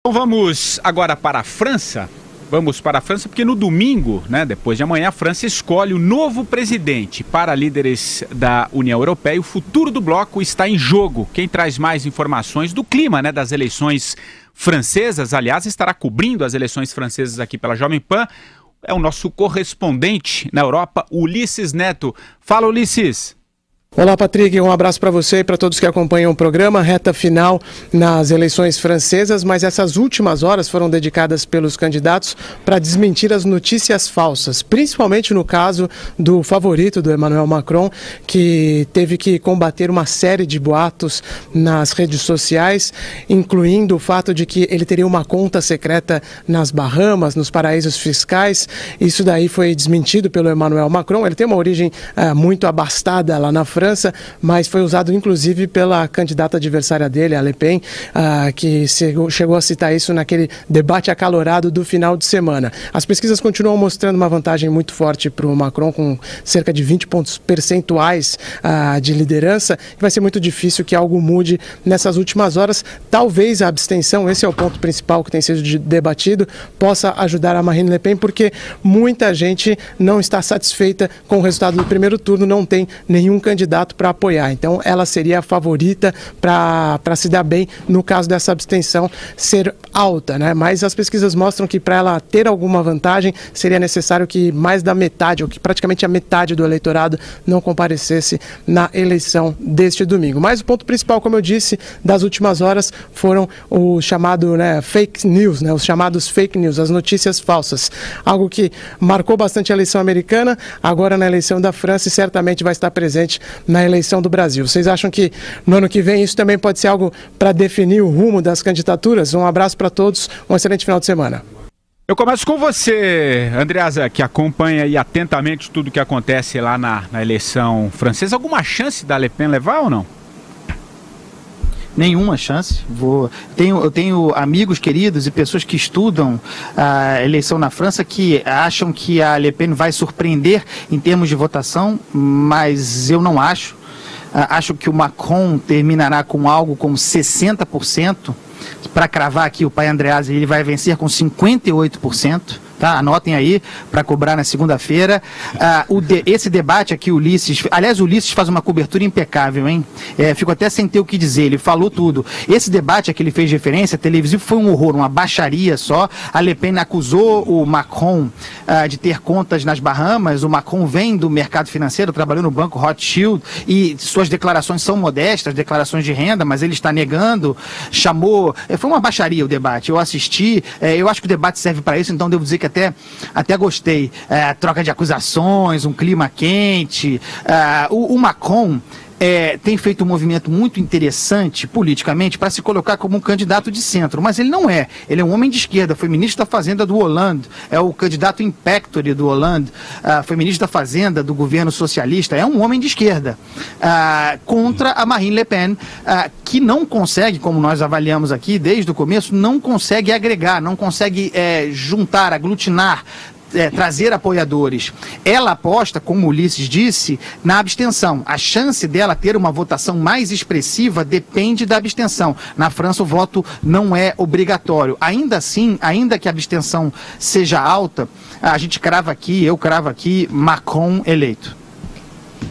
Então vamos agora para a França. Vamos para a França porque no domingo, depois de amanhã, a França escolhe o novo presidente. Para líderes da União Europeia, o futuro do bloco está em jogo. Quem traz mais informações do clima das eleições francesas, aliás, estará cobrindo as eleições francesas aqui pela Jovem Pan, é o nosso correspondente na Europa, Ulisses Neto. Fala, Ulisses! Olá, Patrick, um abraço para você e para todos que acompanham o programa. Reta final nas eleições francesas, mas essas últimas horas foram dedicadas pelos candidatos para desmentir as notícias falsas, principalmente no caso do favorito do Emmanuel Macron, que teve que combater uma série de boatos nas redes sociais, incluindo o fato de que ele teria uma conta secreta nas Bahamas, nos paraísos fiscais. Isso daí foi desmentido pelo Emmanuel Macron. Ele tem uma origem muito abastada lá na França, mas foi usado inclusive pela candidata adversária dele, a Le Pen, que chegou a citar isso naquele debate acalorado do final de semana. As pesquisas continuam mostrando uma vantagem muito forte para o Macron, com cerca de 20 pontos percentuais de liderança. Vai ser muito difícil que algo mude nessas últimas horas. Talvez a abstenção, esse é o ponto principal que tem sido debatido, possa ajudar a Marine Le Pen, porque muita gente não está satisfeita com o resultado do primeiro turno, não tem nenhum candidato para apoiar. Então ela seria a favorita para se dar bem no caso dessa abstenção ser alta, Mas as pesquisas mostram que para ela ter alguma vantagem seria necessário que mais da metade, ou que praticamente a metade do eleitorado não comparecesse na eleição deste domingo. Mas o ponto principal, como eu disse, das últimas horas foram o chamado fake news, os chamados fake news, as notícias falsas. Algo que marcou bastante a eleição americana, agora na eleição da França, e certamente vai estar presente na eleição do Brasil. Vocês acham que no ano que vem isso também pode ser algo para definir o rumo das candidaturas? Um abraço para todos, um excelente final de semana. Eu começo com você, Andreasa, que acompanha aí atentamente tudo que acontece lá na eleição francesa. Alguma chance da Le Pen levar ou não? Nenhuma chance. Eu tenho amigos queridos e pessoas que estudam a eleição na França que acham que a Le Pen vai surpreender em termos de votação, mas eu não acho. Acho que o Macron terminará com algo como 60%. Para cravar aqui, o pai Andreasa, ele vai vencer com 58%. Tá? Anotem aí para cobrar na segunda-feira. Esse debate aqui, Ulisses, aliás, o Ulisses faz uma cobertura impecável, hein? Fico até sem ter o que dizer, ele falou tudo. Esse debate a que ele fez referência, televisivo, foi um horror, uma baixaria só. A Le Pen acusou o Macron de ter contas nas Bahamas. O Macron vem do mercado financeiro, trabalhou no banco Rothschild e suas declarações são modestas, declarações de renda, mas ele está negando, chamou... Foi uma baixaria o debate, eu assisti, eu acho que o debate serve para isso, então devo dizer que até gostei. Troca de acusações, um clima quente. O Macron tem feito um movimento muito interessante politicamente para se colocar como um candidato de centro, mas ele não é. Ele é um homem de esquerda, foi ministro da Fazenda do Hollande, é o candidato in pectore do Hollande, foi ministro da Fazenda do governo socialista, é um homem de esquerda, contra a Marine Le Pen, que não consegue, como nós avaliamos aqui desde o começo, não consegue agregar, não consegue juntar, aglutinar, trazer apoiadores. Ela aposta, como o Ulisses disse, na abstenção. A chance dela ter uma votação mais expressiva depende da abstenção. Na França o voto não é obrigatório. Ainda assim, ainda que a abstenção seja alta, a gente crava aqui, eu cravo aqui, Macron eleito.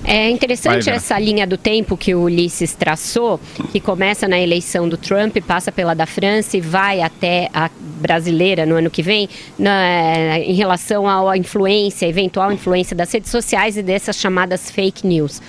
É interessante essa linha do tempo que o Ulisses traçou, que começa na eleição do Trump, passa pela da França e vai até a brasileira no ano que vem, em relação à influência, eventual influência das redes sociais e dessas chamadas fake news.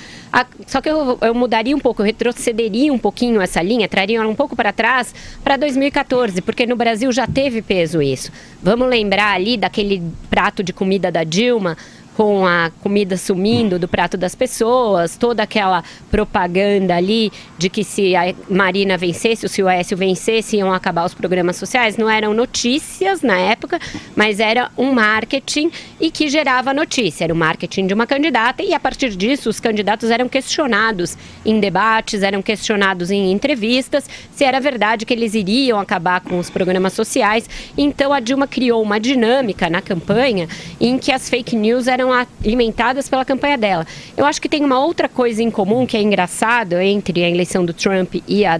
Só que eu mudaria um pouco, eu retrocederia um pouquinho essa linha, traria ela um pouco para trás, para 2014, porque no Brasil já teve peso isso. Vamos lembrar ali daquele prato de comida da Dilma, com a comida sumindo do prato das pessoas, toda aquela propaganda ali de que se a Marina vencesse, ou se o Aécio vencesse, iam acabar os programas sociais. Não eram notícias na época, mas era um marketing e que gerava notícia. Era o marketing de uma candidata e a partir disso os candidatos eram questionados em debates, eram questionados em entrevistas, se era verdade que eles iriam acabar com os programas sociais. Então a Dilma criou uma dinâmica na campanha em que as fake news eram são alimentadas pela campanha dela. Eu acho que tem uma outra coisa em comum que é engraçado entre a eleição do Trump e a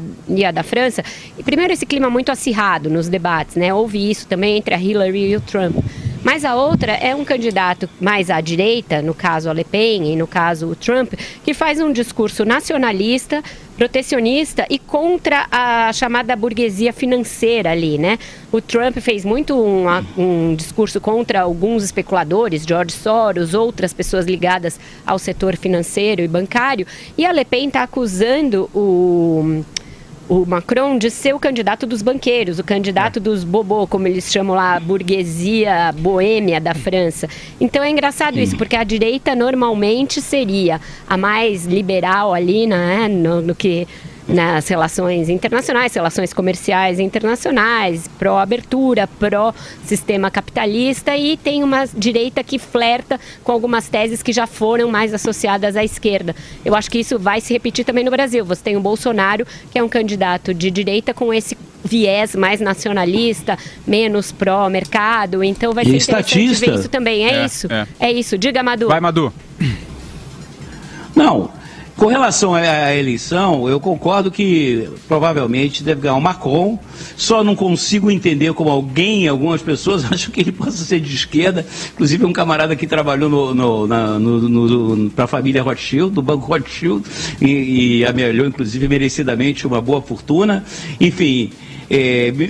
da França. E primeiro, esse clima muito acirrado nos debates, né? Houve isso também entre a Hillary e o Trump. Mas a outra é um candidato mais à direita, no caso a Le Pen e no caso o Trump, que faz um discurso nacionalista, protecionista e contra a chamada burguesia financeira ali, né? O Trump fez muito um discurso contra alguns especuladores, George Soros, outras pessoas ligadas ao setor financeiro e bancário, e a Le Pen está acusando o Macron de ser o candidato dos banqueiros, o candidato dos bobô, como eles chamam lá, a burguesia boêmia da França. Então é engraçado isso, porque a direita normalmente seria a mais liberal ali, né, no que nas relações internacionais, relações comerciais internacionais, pró-abertura, pró-sistema capitalista, e tem uma direita que flerta com algumas teses que já foram mais associadas à esquerda. Eu acho que isso vai se repetir também no Brasil. Você tem o Bolsonaro, que é um candidato de direita com esse viés mais nacionalista, menos pró-mercado, então vai ser interessante ver isso também. É isso. Diga, Madu. Vai, Madu. Não. Com relação à eleição, eu concordo que provavelmente deve ganhar o Macron, só não consigo entender como algumas pessoas acham que ele possa ser de esquerda, inclusive um camarada que trabalhou para a família Rothschild, do Banco Rothschild, e amelhou inclusive merecidamente uma boa fortuna, enfim...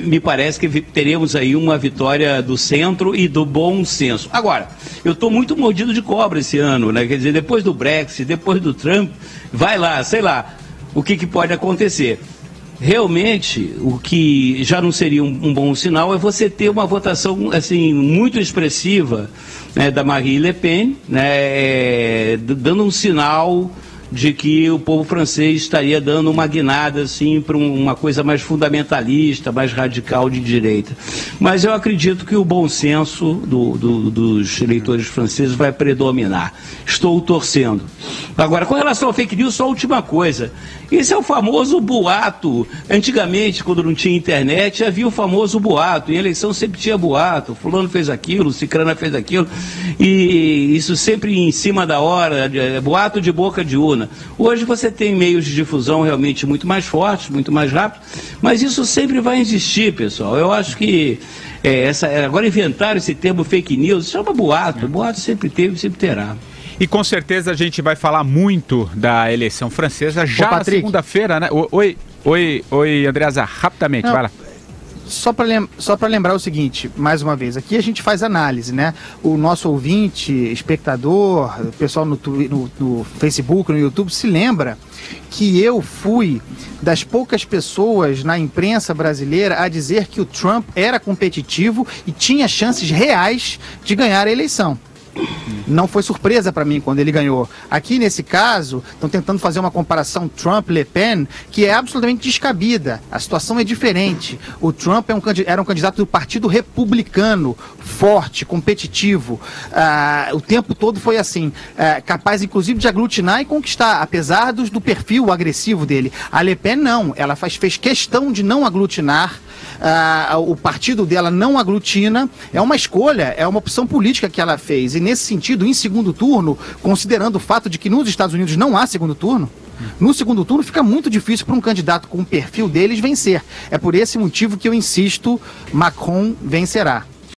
me parece que teremos aí uma vitória do centro e do bom senso. Agora, eu estou muito mordido de cobra esse ano, né? Quer dizer, depois do Brexit, depois do Trump, vai lá, sei lá, o que pode acontecer. Realmente, o que já não seria um bom sinal é você ter uma votação assim, muito expressiva, né, da Marine Le Pen, né, dando um sinal de que o povo francês estaria dando uma guinada assim, para uma coisa mais fundamentalista, mais radical de direita. Mas eu acredito que o bom senso dos eleitores franceses vai predominar. Estou torcendo. Agora, com relação ao fake news, só a última coisa. Esse é o famoso boato. Antigamente, quando não tinha internet, havia o famoso boato. Em eleição sempre tinha boato. Fulano fez aquilo, Cicrana fez aquilo. E isso sempre em cima da hora, boato de boca de urna. Hoje você tem meios de difusão realmente muito mais fortes, muito mais rápidos, mas isso sempre vai existir, pessoal. Eu acho que agora inventaram esse termo fake news, chama boato. Boato sempre teve e sempre terá. E com certeza a gente vai falar muito da eleição francesa já na segunda-feira, né? Oi, Andreasa, rapidamente, vai lá. Só para lembrar o seguinte, mais uma vez, aqui a gente faz análise, né? O nosso ouvinte, espectador, pessoal no Facebook, no YouTube, se lembra que eu fui das poucas pessoas na imprensa brasileira a dizer que o Trump era competitivo e tinha chances reais de ganhar a eleição. Não foi surpresa para mim quando ele ganhou. Aqui nesse caso, estão tentando fazer uma comparação Trump-Le Pen, que é absolutamente descabida. A situação é diferente. O Trump era um candidato do Partido Republicano, forte, competitivo. O tempo todo foi assim, capaz inclusive de aglutinar e conquistar, apesar do perfil agressivo dele. A Le Pen não, ela fez questão de não aglutinar. O partido dela não aglutina, é uma escolha, é uma opção política que ela fez. E nesse sentido, em segundo turno, considerando o fato de que nos Estados Unidos não há segundo turno, no segundo turno fica muito difícil para um candidato com o perfil deles vencer. É por esse motivo que eu insisto, Macron vencerá.